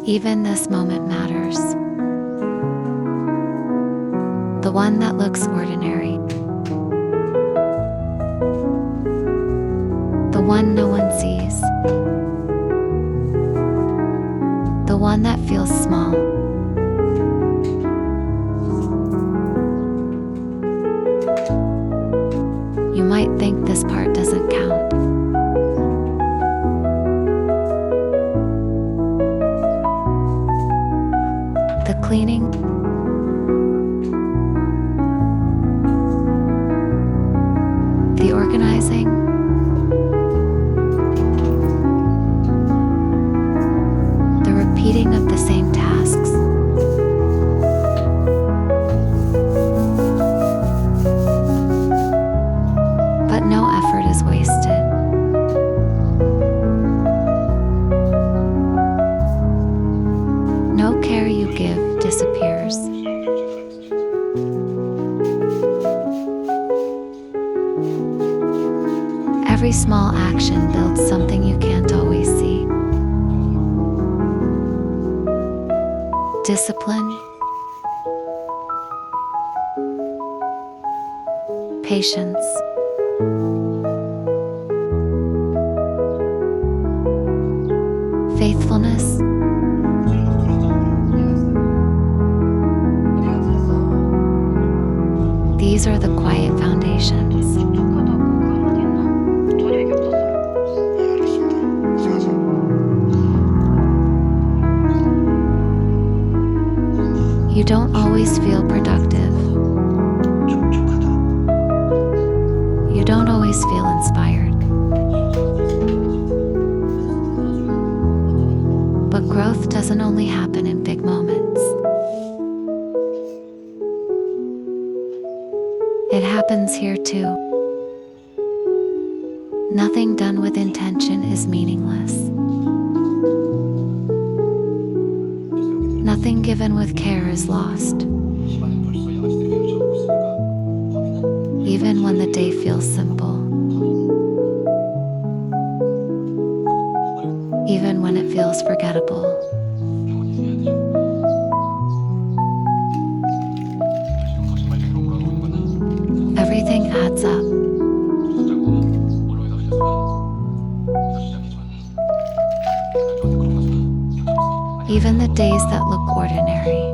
Even this moment matters. The one that looks ordinary. The one no one sees. The one that feels small. You might think this part doesn't count. The cleaning, the organizing, the repeating of the same tasks. But no effort is wasted. No care you give disappears. Every small action builds something you can't always see. Discipline, patience, faithfulness, these are the quiet foundations. You don't always feel productive. You don't always feel inspired. But growth doesn't only happen in big moments. It happens here too. Nothing done with intention is meaningless. Nothing given with care is lost. Even when the day feels simple. Even when it feels forgettable. Everything adds up. Even the days that look ordinary.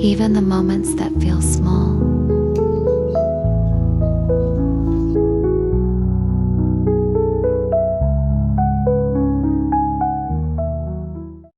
Even the moments that feel small.